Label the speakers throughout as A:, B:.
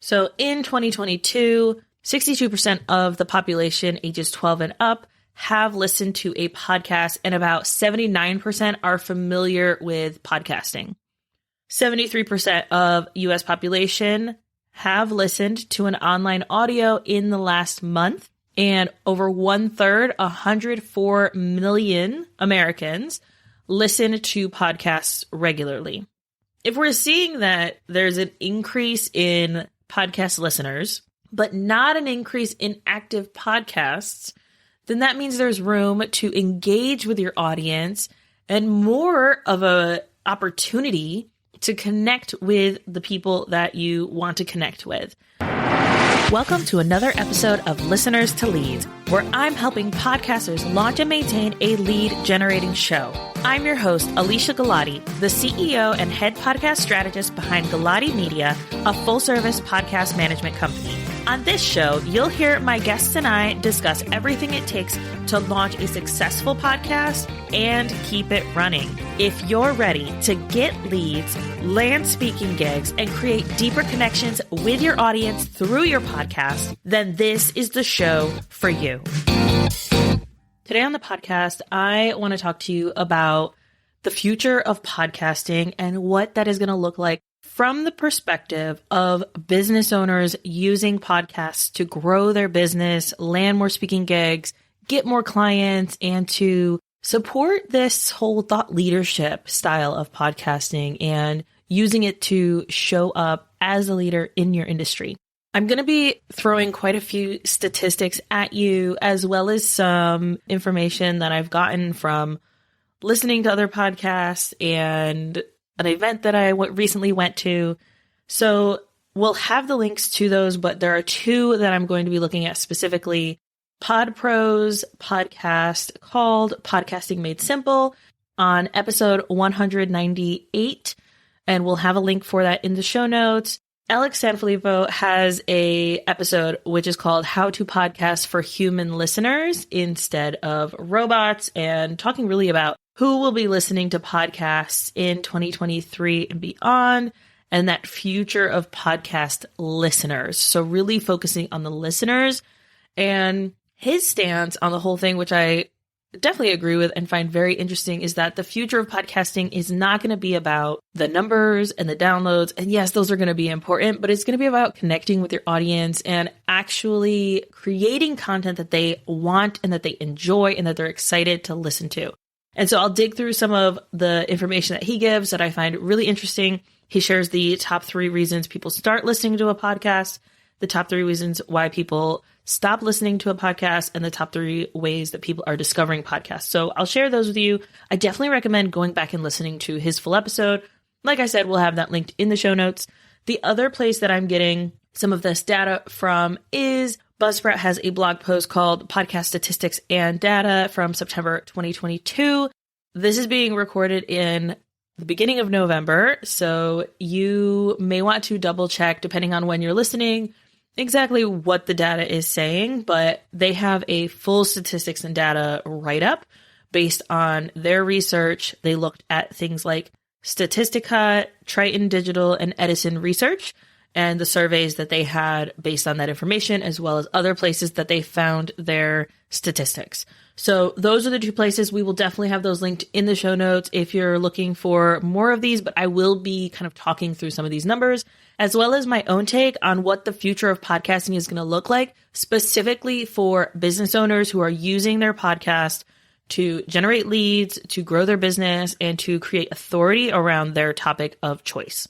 A: So in 2022, 62% of the population ages 12 and up have listened to a podcast, and about 79% are familiar with podcasting. 73% of US population have listened to an online audio in the last month, and over 1/3, 104 million Americans listen to podcasts regularly. If we're seeing that there's an increase in podcast listeners, but not an increase in active podcasts, then that means there's room to engage with your audience and more of a opportunity to connect with the people that you want to connect with. Welcome to another episode of Listeners to Leads, where I'm helping podcasters launch and maintain a lead generating show. I'm your host, Alicia Galati, the CEO and head podcast strategist behind Galati Media, a full-service podcast management company. On this show, you'll hear my guests and I discuss everything it takes to launch a successful podcast and keep it running. If you're ready to get leads, land speaking gigs, and create deeper connections with your audience through your podcast, then this is the show for you. Today on the podcast, I want to talk to you about the future of podcasting and what that is going to look like from the perspective of business owners using podcasts to grow their business, land more speaking gigs, get more clients, and to support this whole thought leadership style of podcasting and using it to show up as a leader in your industry. I'm going to be throwing quite a few statistics at you, as well as some information that I've gotten from listening to other podcasts and an event that I recently went to. So we'll have the links to those, but there are two that I'm going to be looking at specifically. PodPro's podcast called Podcasting Made Simple on episode 198, and we'll have a link for that in the show notes. Alex Sanfilippo has a episode which is called How to Podcast for Human Listeners Instead of Robots, and talking really about who will be listening to podcasts in 2023 and beyond, and that future of podcast listeners. So really focusing on the listeners and his stance on the whole thing, which I definitely agree with and find very interesting, is that the future of podcasting is not going to be about the numbers and the downloads. And yes, those are going to be important, but it's going to be about connecting with your audience and actually creating content that they want and that they enjoy and that they're excited to listen to. And so I'll dig through some of the information that he gives that I find really interesting. He shares the top 3 reasons people start listening to a podcast, the top 3 reasons why people stop listening to a podcast, and the top 3 ways that people are discovering podcasts. So I'll share those with you. I definitely recommend going back and listening to his full episode. Like I said, we'll have that linked in the show notes. The other place that I'm getting some of this data from is Buzzsprout has a blog post called Podcast Statistics and Data from September 2022. This is being recorded in the beginning of November, so you may want to double check, depending on when you're listening, exactly what the data is saying, but they have a full statistics and data write-up based on their research. They looked at things like Statistica, Triton Digital, and Edison Research, and the surveys that they had based on that information, as well as other places that they found their statistics. So those are the 2 places. We will definitely have those linked in the show notes if you're looking for more of these, but I will be kind of talking through some of these numbers, as well as my own take on what the future of podcasting is going to look like, specifically for business owners who are using their podcast to generate leads, to grow their business, and to create authority around their topic of choice.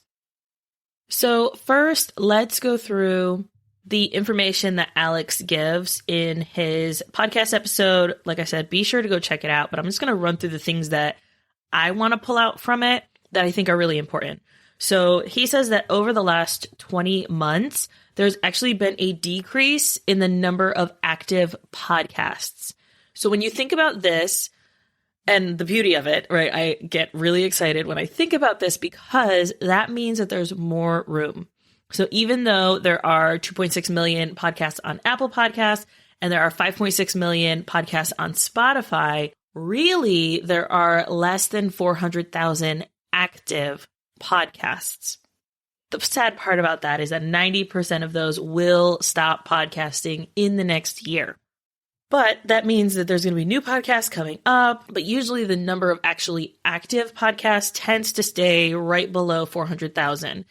A: So first, let's go through the information that Alex gives in his podcast episode. Like I said, be sure to go check it out, but I'm just going to run through the things that I want to pull out from it that I think are really important. So he says that over the last 20 months, there's actually been a decrease in the number of active podcasts. So when you think about this, and the beauty of it, right, I get really excited when I think about this because that means that there's more room. So even though there are 2.6 million podcasts on Apple Podcasts and there are 5.6 million podcasts on Spotify, really there are less than 400,000 active podcasts. The sad part about that is that 90% of those will stop podcasting in the next year. But that means that there's going to be new podcasts coming up, but usually the number of actually active podcasts tends to stay right below 400,000.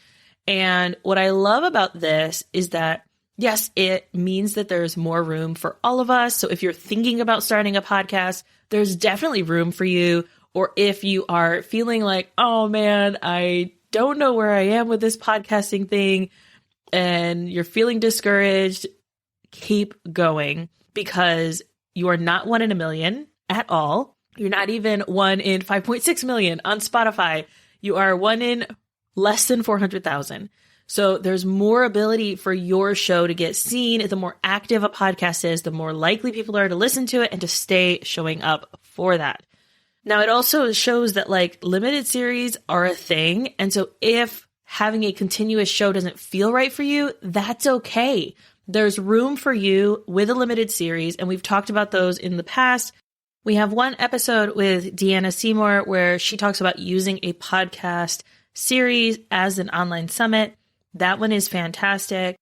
A: And what I love about this is that, yes, it means that there's more room for all of us. So if you're thinking about starting a podcast, there's definitely room for you. Or if you are feeling like, oh man, I don't know where I am with this podcasting thing, and you're feeling discouraged, keep going. Because you are not 1 in a million at all. You're not even 1 in 5.6 million on Spotify. You are 1 in less than 400,000. So there's more ability for your show to get seen. The more active a podcast is, the more likely people are to listen to it and to stay showing up for that. Now, it also shows that like limited series are a thing. And so if having a continuous show doesn't feel right for you, that's okay. There's room for you with a limited series, and we've talked about those in the past. We have one episode with Deanna Seymour where she talks about using a podcast series as an online summit. That one is fantastic.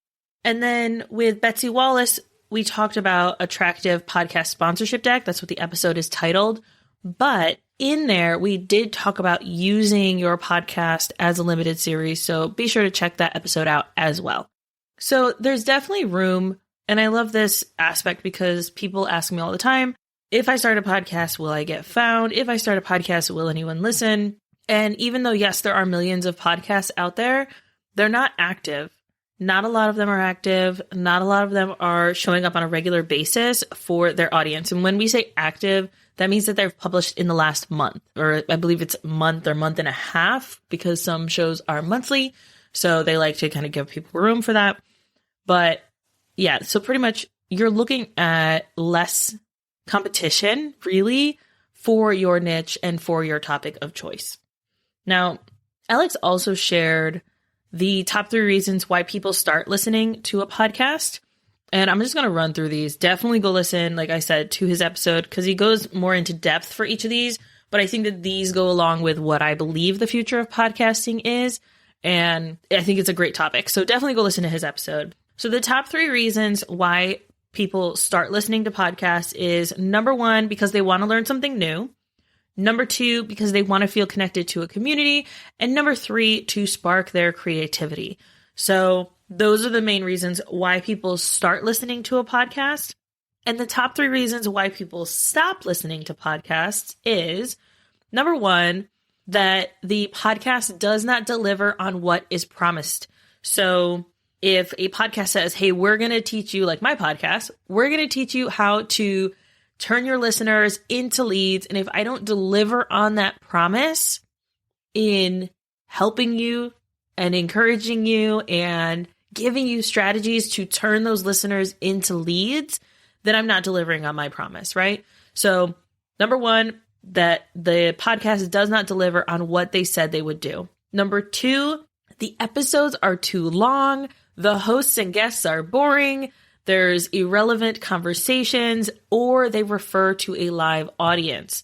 A: And then with Betsy Wallace, we talked about attractive podcast sponsorship deck. That's what the episode is titled. But in there, we did talk about using your podcast as a limited series. So be sure to check that episode out as well. So there's definitely room, and I love this aspect because people ask me all the time, if I start a podcast, will I get found? If I start a podcast, will anyone listen? And even though, yes, there are millions of podcasts out there, they're not active. Not a lot of them are active. Not a lot of them are showing up on a regular basis for their audience. And when we say active, that means that they've published in the last month, or I believe it's month or month and a half, because some shows are monthly. So they like to kind of give people room for that. But yeah, so pretty much you're looking at less competition, really, for your niche and for your topic of choice. Now, Alex also shared the top 3 reasons why people start listening to a podcast. And I'm just going to run through these. Definitely go listen, like I said, to his episode, because he goes more into depth for each of these. But I think that these go along with what I believe the future of podcasting is. And I think it's a great topic. So definitely go listen to his episode. So the top 3 reasons why people start listening to podcasts is number 1, because they want to learn something new. Number 2, because they want to feel connected to a community. And number 3, to spark their creativity. So those are the main reasons why people start listening to a podcast. And the top 3 reasons why people stop listening to podcasts is number 1, that the podcast does not deliver on what is promised. So if a podcast says, hey, we're going to teach you, like my podcast, we're going to teach you how to turn your listeners into leads. And if I don't deliver on that promise in helping you and encouraging you and giving you strategies to turn those listeners into leads, then I'm not delivering on my promise, right? So number 1, that the podcast does not deliver on what they said they would do. Number 2, the episodes are too long. The hosts and guests are boring. There's irrelevant conversations, or they refer to a live audience.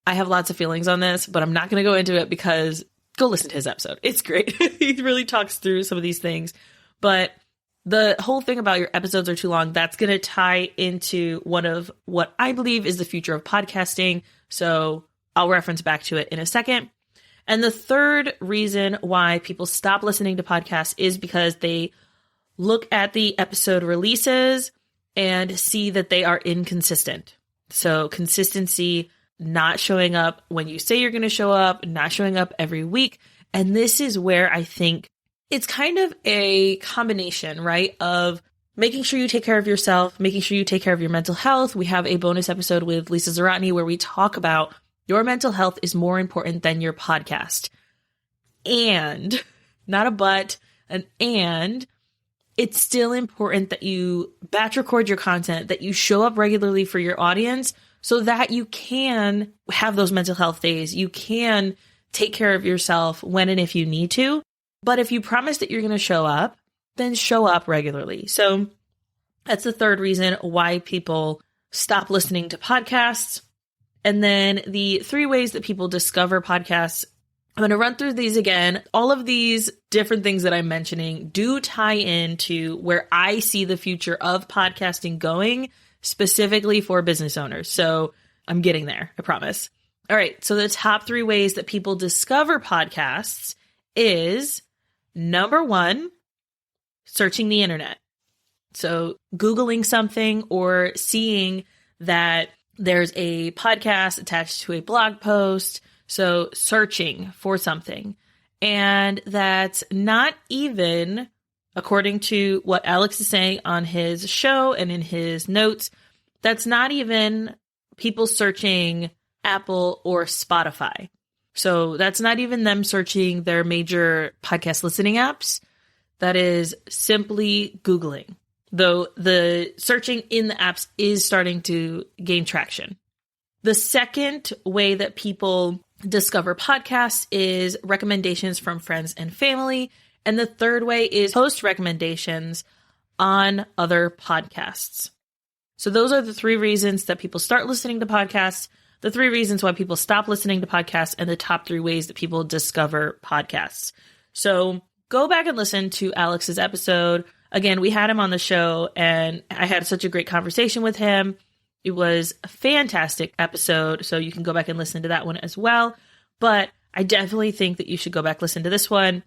A: I have lots of feelings on this, but I'm not going to go into it because go listen to his episode. It's great. He really talks through some of these things. But the whole thing about your episodes are too long, that's going to tie into one of what I believe is the future of podcasting. So I'll reference back to it in a second. And the third reason why people stop listening to podcasts is because they look at the episode releases and see that they are inconsistent. So consistency, not showing up when you say you're going to show up, not showing up every week. And this is where I think it's kind of a combination, right, of making sure you take care of yourself, making sure you take care of your mental health. We have a bonus episode with Lisa Zaratny where we talk about your mental health is more important than your podcast. And, not a but, and it's still important that you batch record your content, that you show up regularly for your audience so that you can have those mental health days. You can take care of yourself when and if you need to. But if you promise that you're going to show up, then show up regularly. So that's the third reason why people stop listening to podcasts. And then the 3 ways that people discover podcasts I'm going to run through these again. All of these different things that I'm mentioning do tie into where I see the future of podcasting going, specifically for business owners. So I'm getting there, I promise. All right. So the top 3 ways that people discover podcasts is number 1, searching the internet. So Googling something or seeing that there's a podcast attached to a blog post. So searching for something. And that's not even, according to what Alex is saying on his show and in his notes, that's not even people searching Apple or Spotify. So that's not even them searching their major podcast listening apps. That is simply Googling, though the searching in the apps is starting to gain traction. The second way that people discover podcasts is recommendations from friends and family. And the third way is post recommendations on other podcasts. So those are the 3 reasons that people start listening to podcasts, the 3 reasons why people stop listening to podcasts, and the top 3 ways that people discover podcasts. So go back and listen to Alex's episode. Again, we had him on the show and I had such a great conversation with him. It was a fantastic episode, so you can go back and listen to that one as well. But I definitely think that you should go back, listen to this one,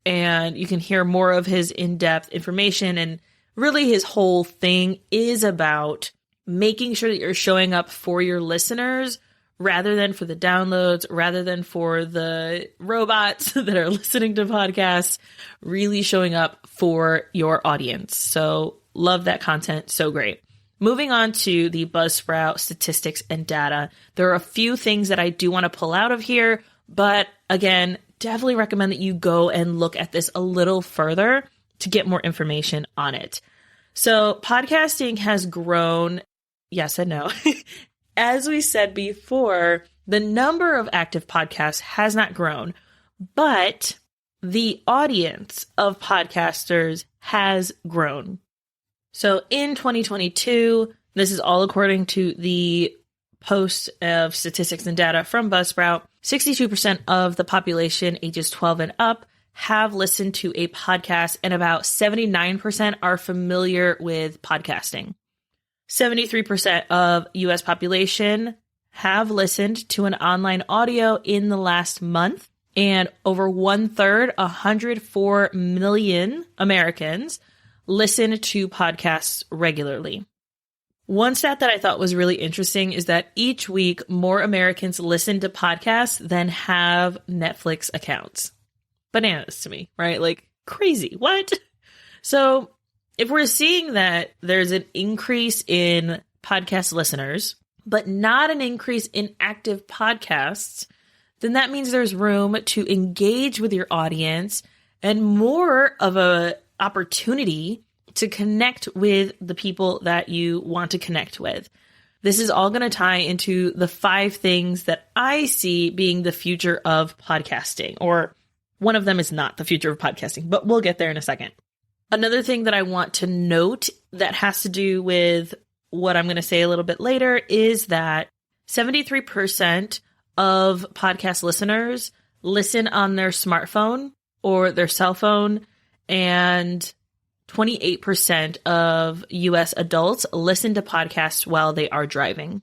A: and you can hear more of his in-depth information. And really his whole thing is about making sure that you're showing up for your listeners rather than for the downloads, rather than for the robots that are listening to podcasts, really showing up for your audience. So love that content. So great. Moving on to the Buzzsprout statistics and data. There are a few things that I do want to pull out of here, but again, definitely recommend that you go and look at this a little further to get more information on it. So podcasting has grown, yes and no. As we said before, the number of active podcasts has not grown, but the audience of podcasters has grown. So in 2022, this is all according to the post of statistics and data from Buzzsprout, 62% of the population ages 12 and up have listened to a podcast, and about 79% are familiar with podcasting. 73% of US population have listened to an online audio in the last month, and over 1/3, 104 million Americans listen to podcasts regularly. One stat that I thought was really interesting is that each week more Americans listen to podcasts than have Netflix accounts. Bananas to me, right? Like crazy. What? So if we're seeing that there's an increase in podcast listeners, but not an increase in active podcasts, then that means there's room to engage with your audience and more of a opportunity to connect with the people that you want to connect with. This is all going to tie into the 5 things that I see being the future of podcasting, or one of them is not the future of podcasting, but we'll get there in a second. Another thing that I want to note that has to do with what I'm going to say a little bit later is that 73% of podcast listeners listen on their smartphone or their cell phone, and 28% of US adults listen to podcasts while they are driving.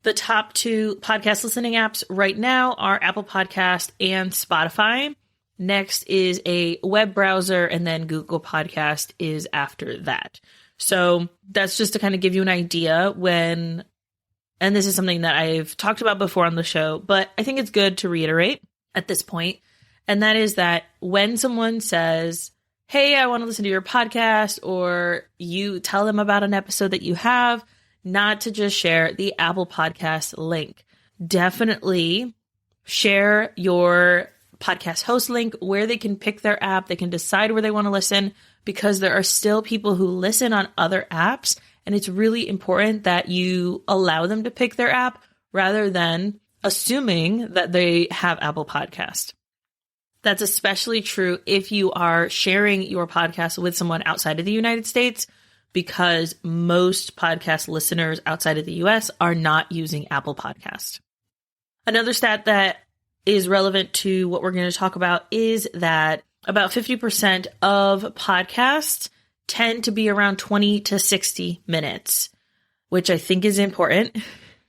A: The top 2 podcast listening apps right now are Apple Podcast and Spotify. Next is a web browser, and then Google Podcast is after that. So that's just to kind of give you an idea when, and this is something that I've talked about before on the show, but I think it's good to reiterate at this point. And that is that when someone says, hey, I want to listen to your podcast, or you tell them about an episode that you have, not to just share the Apple Podcast link. Definitely share your podcast host link where they can pick their app. They can decide where they want to listen, because there are still people who listen on other apps. And it's really important that you allow them to pick their app rather than assuming that they have Apple Podcast. That's especially true if you are sharing your podcast with someone outside of the United States, because most podcast listeners outside of the US are not using Apple Podcast. Another stat that is relevant to what we're going to talk about is that about 50% of podcasts tend to be around 20 to 60 minutes, which I think is important,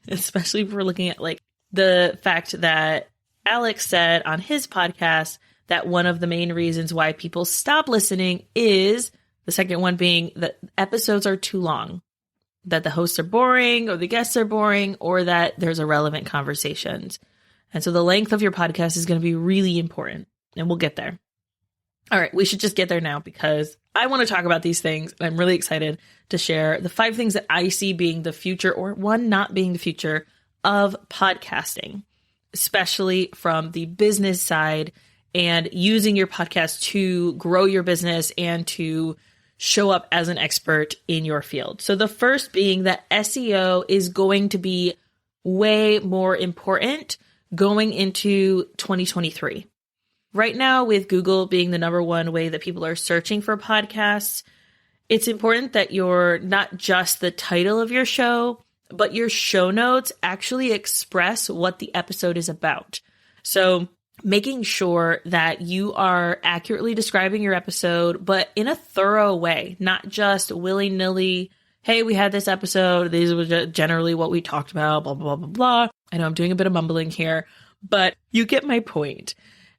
A: especially if we're looking at like the fact that Alex said on his podcast that one of the main reasons why people stop listening is the second one being that episodes are too long, that the hosts are boring or the guests are boring or that there's irrelevant conversations. And so the length of your podcast is going to be really important, and we'll get there. All right, we should just get there now because I want to talk about these things, and I'm really excited to share the 5 things that I see being the future, or one not being the future, of podcasting, especially from the business side and using your podcast to grow your business and to show up as an expert in your field. So the first being that SEO is going to be way more important going into 2023. Right now, with Google being the number one way that people are searching for podcasts, it's important that you're not just the title of your show, but your show notes actually express what the episode is about. So making sure that you are accurately describing your episode, but in a thorough way, not just willy-nilly, hey, we had this episode, these were generally what we talked about, blah, blah, blah, blah, blah. I know I'm doing a bit of mumbling here, but you get my point.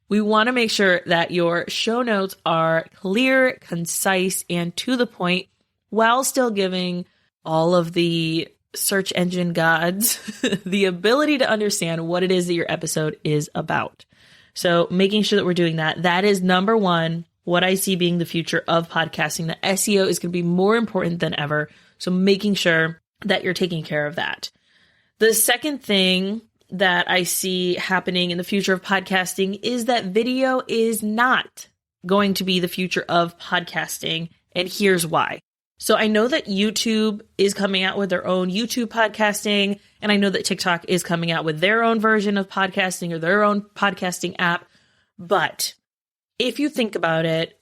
A: We want to make sure that your show notes are clear, concise, and to the point while still giving all of the search engine gods the ability to understand what it is that your episode is about. So making sure that we're doing that. That is number one, what I see being the future of podcasting. The SEO is going to be more important than ever. So making sure that you're taking care of that. The second thing that I see happening in the future of podcasting is that video is not going to be the future of podcasting. And here's why. So I know that YouTube is coming out with their own YouTube podcasting, and I know that TikTok is coming out with their own version of podcasting or their own podcasting app. But if you think about it,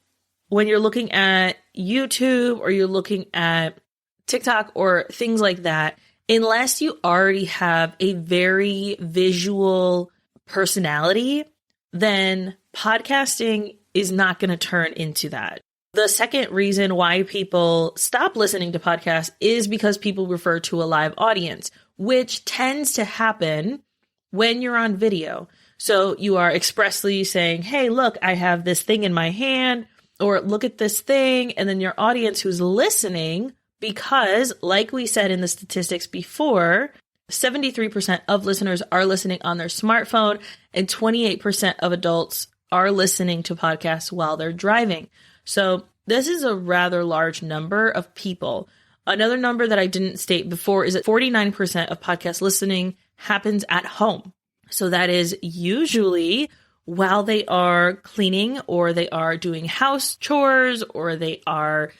A: when you're looking at YouTube or you're looking at TikTok or things like that, unless you already have a very visual personality, then podcasting is not going to turn into that. The second reason why people stop listening to podcasts is because people refer to a live audience, which tends to happen when you're on video. So you are expressly saying, hey, look, I have this thing in my hand, or look at this thing. And then your audience who's listening, because like we said in the statistics before, 73% of listeners are listening on their smartphone and 28% of adults are listening to podcasts while they're driving. So this is a rather large number of people. Another number that I didn't state before is that 49% of podcast listening happens at home. So that is usually while they are cleaning or they are doing house chores or they are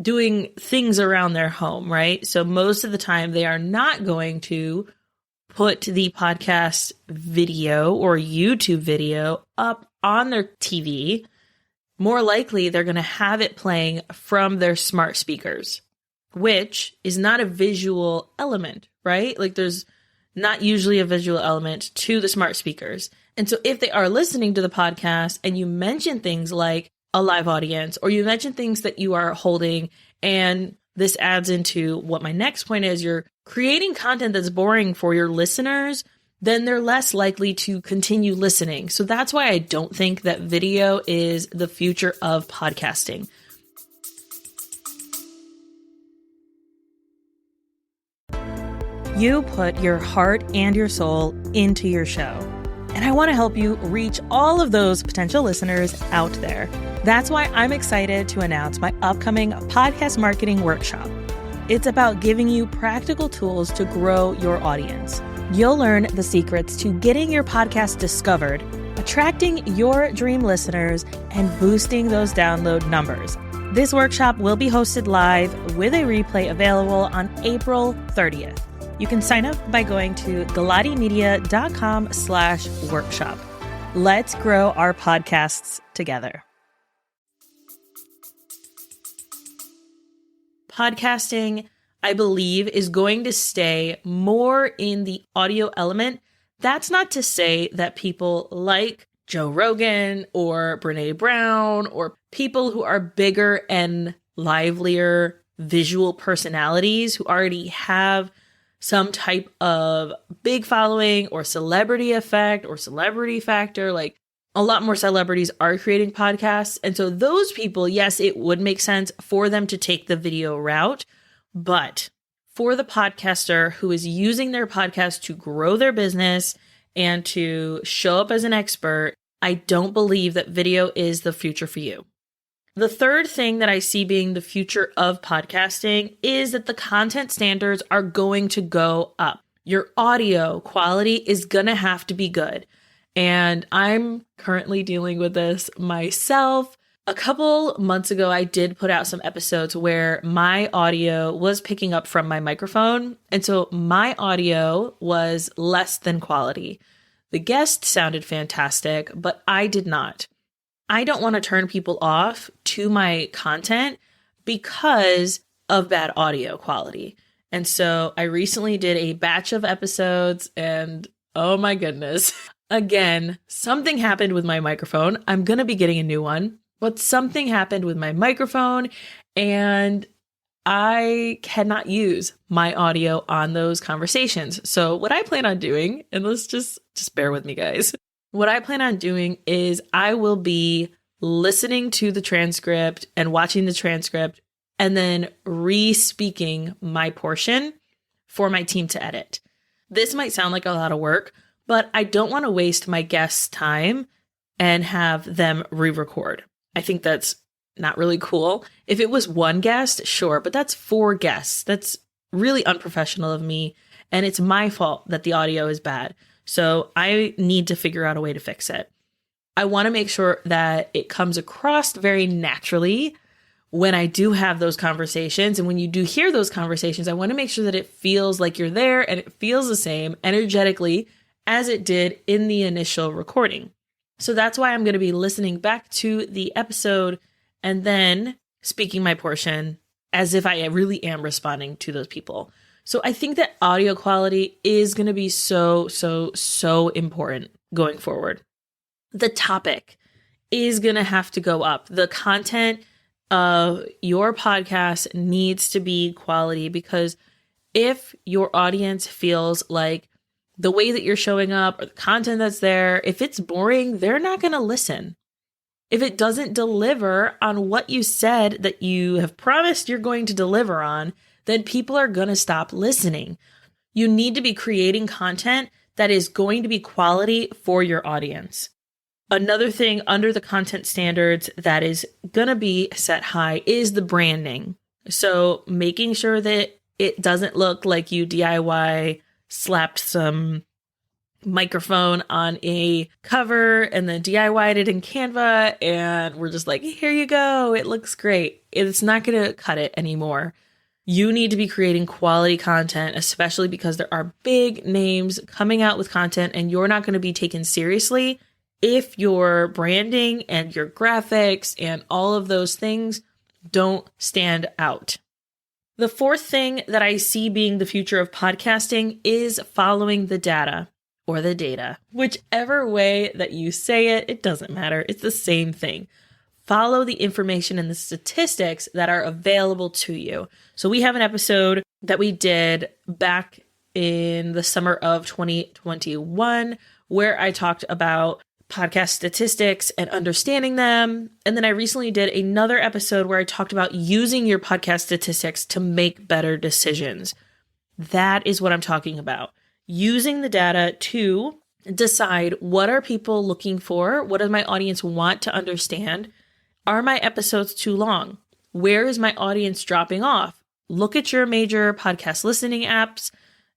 A: doing things around their home, right? So most of the time they are not going to put the podcast video or YouTube video up on their TV. More likely, they're going to have it playing from their smart speakers, which is not a visual element, right? Like there's not usually a visual element to the smart speakers. And so if they are listening to the podcast and you mention things like a live audience, or you mention things that you are holding, and this adds into what my next point is, you're creating content that's boring for your listeners, then they're less likely to continue listening. So that's why I don't think that video is the future of podcasting. You put your heart and your soul into your show. And I want to help you reach all of those potential listeners out there. That's why I'm excited to announce my upcoming podcast marketing workshop. It's about giving you practical tools to grow your audience. You'll learn the secrets to getting your podcast discovered, attracting your dream listeners, and boosting those download numbers. This workshop will be hosted live with a replay available on April 30th. You can sign up by going to galatimedia.com/workshop. Let's grow our podcasts together. Podcasting, I believe, is going to stay more in the audio element That's not to say that people like Joe Rogan or Brene Brown or people who are bigger and livelier visual personalities who already have some type of big following or celebrity effect or celebrity factor. Like a lot more celebrities are creating podcasts. And so those people, yes, it would make sense for them to take the video route. But for the podcaster who is using their podcast to grow their business and to show up as an expert, I don't believe that video is the future for you. The third thing that I see being the future of podcasting is that the content standards are going to go up. Your audio quality is going to have to be good. And I'm currently dealing with this myself. A couple months ago, I did put out some episodes where my audio was picking up from my microphone. And so my audio was less than quality. The guest sounded fantastic, but I did not. I don't want to turn people off to my content because of bad audio quality. And so I recently did a batch of episodes and oh my goodness. Again, something happened with my microphone. I'm going to be getting a new one, but something happened with my microphone and I cannot use my audio on those conversations. So what I plan on doing, and let's just bear with me, guys. What I plan on doing is I will be listening to the transcript and watching the transcript and then re-speaking my portion for my team to edit. This might sound like a lot of work, but I don't want to waste my guests' time and have them re-record. I think that's not really cool. If it was one guest, sure, but that's 4 guests. That's really unprofessional of me, and it's my fault that the audio is bad. So I need to figure out a way to fix it. I want to make sure that it comes across very naturally when I do have those conversations. And when you do hear those conversations, I want to make sure that it feels like you're there and it feels the same energetically as it did in the initial recording. So that's why I'm going to be listening back to the episode and then speaking my portion as if I really am responding to those people. So I think that audio quality is going to be so important going forward. The topic is going to have to go up. The content of your podcast needs to be quality, because if your audience feels like the way that you're showing up or the content that's there, if it's boring, they're not going to listen. If it doesn't deliver on what you said that you have promised you're going to deliver on, then people are going to stop listening. You need to be creating content that is going to be quality for your audience. Another thing under the content standards that is going to be set high is the branding. So making sure that it doesn't look like you DIY slapped some microphone on a cover and then DIY'd it in Canva and we're just like, here you go, it looks great. It's not going to cut it anymore. You need to be creating quality content, especially because there are big names coming out with content and you're not going to be taken seriously if your branding and your graphics and all of those things don't stand out. The fourth thing that I see being the future of podcasting is following the data or the data. Whichever way that you say it, it doesn't matter. It's the same thing. Follow the information and the statistics that are available to you. So we have an episode that we did back in the summer of 2021 where I talked about podcast statistics and understanding them. And then I recently did another episode where I talked about using your podcast statistics to make better decisions. That is what I'm talking about. Using the data to decide, what are people looking for? What does my audience want to understand? Are my episodes too long? Where is my audience dropping off? Look at your major podcast listening apps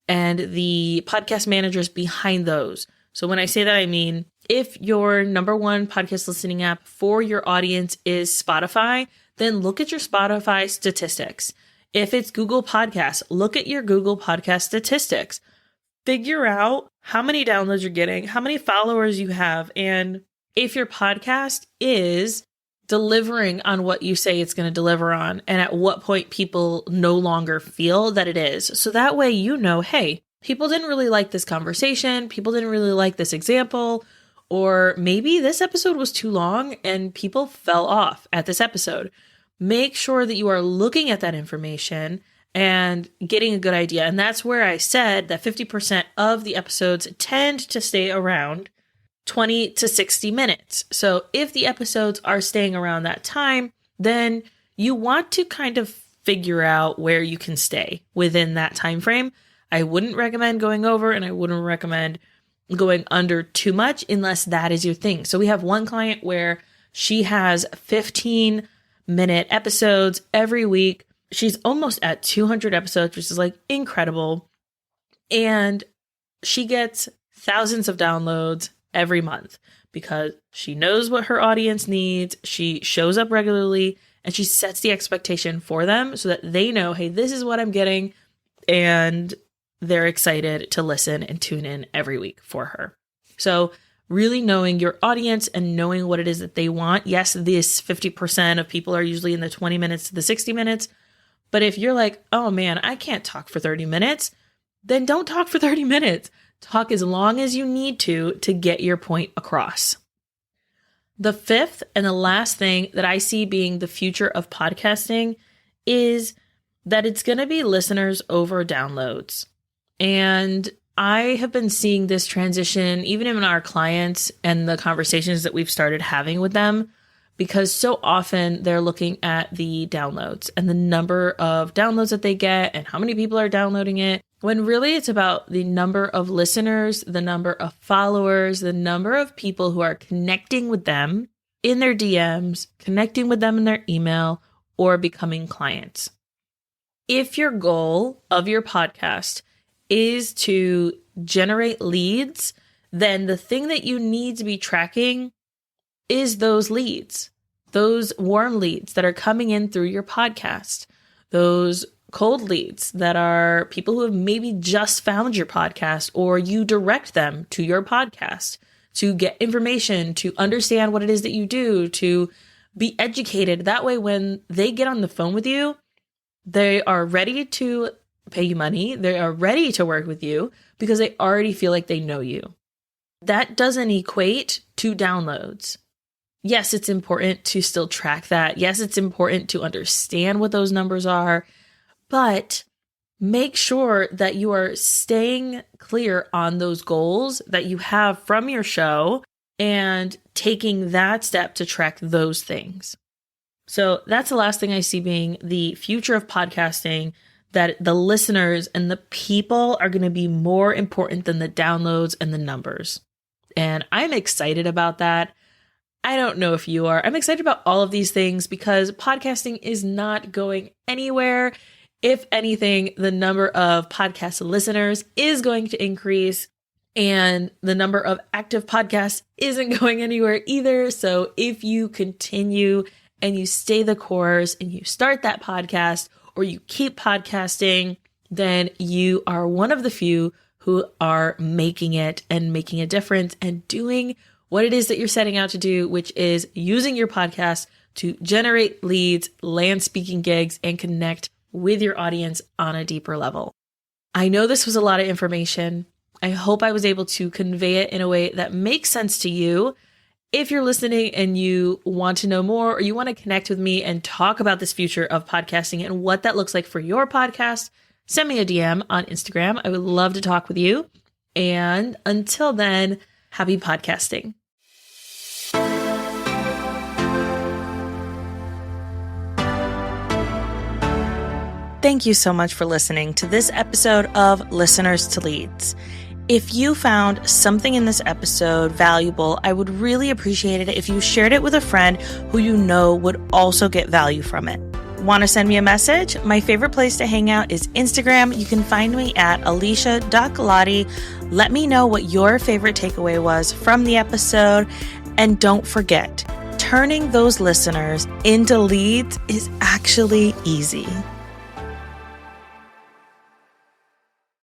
A: and the podcast managers behind those. So when I say that, I mean, if your number one podcast listening app for your audience is Spotify, then look at your Spotify statistics. If it's Google Podcasts, look at your Google Podcast statistics. Figure out how many downloads you're getting, how many followers you have, and if your podcast is delivering on what you say it's going to deliver on, and at what point people no longer feel that it is. So that way, you know, hey, people didn't really like this conversation, people didn't really like this example, or maybe this episode was too long and people fell off at this episode. Make sure that you are looking at that information and getting a good idea. And that's where I said that 50% of the episodes tend to stay around 20 to 60 minutes. So if the episodes are staying around that time, then you want to kind of figure out where you can stay within that time frame. I wouldn't recommend going over, and I wouldn't recommend going under too much unless that is your thing. So we have one client where she has 15-minute episodes every week. She's almost at 200 episodes, which is like incredible. And she gets thousands of downloads every month because she knows what her audience needs. She shows up regularly and she sets the expectation for them so that they know, hey, this is what I'm getting. And they're excited to listen and tune in every week for her. So really knowing your audience and knowing what it is that they want. Yes, this 50% of people are usually in the 20 minutes to the 60 minutes. But if you're like, oh man, I can't talk for 30 minutes, then don't talk for 30 minutes. Talk as long as you need to get your point across. The fifth and the last thing that I see being the future of podcasting is that it's going to be listeners over downloads. And I have been seeing this transition even in our clients and the conversations that we've started having with them, because so often they're looking at the downloads and the number of downloads that they get and how many people are downloading it, when really it's about the number of listeners, the number of followers, the number of people who are connecting with them in their DMs, connecting with them in their email, or becoming clients. If your goal of your podcast is to generate leads, then the thing that you need to be tracking is those leads, those warm leads that are coming in through your podcast, those cold leads that are people who have maybe just found your podcast, or you direct them to your podcast to get information, to understand what it is that you do, to be educated. That way, when they get on the phone with you, they are ready to pay you money. They are ready to work with you because they already feel like they know you. That doesn't equate to downloads. Yes, it's important to still track that. Yes, it's important to understand what those numbers are, but make sure that you are staying clear on those goals that you have from your show and taking that step to track those things. So that's the last thing I see being the future of podcasting, that the listeners and the people are going to be more important than the downloads and the numbers. And I'm excited about that. I don't know if you are. I'm excited about all of these things because podcasting is not going anywhere. If anything, the number of podcast listeners is going to increase, and the number of active podcasts isn't going anywhere either. So if you continue and you stay the course and you start that podcast or you keep podcasting, then you are one of the few who are making it and making a difference and doing what it is that you're setting out to do, which is using your podcast to generate leads, land speaking gigs, and connect with your audience on a deeper level. I know this was a lot of information. I hope I was able to convey it in a way that makes sense to you. If you're listening and you want to know more, or you want to connect with me and talk about this future of podcasting and what that looks like for your podcast, send me a DM on Instagram. I would love to talk with you. And until then, happy podcasting. Thank you so much for listening to this episode of Listeners to Leads. If you found something in this episode valuable, I would really appreciate it if you shared it with a friend who you know would also get value from it. Want to send me a message? My favorite place to hang out is Instagram. You can find me at Alicia.Galati. Let me know what your favorite takeaway was from the episode. And don't forget, turning those listeners into leads is actually easy.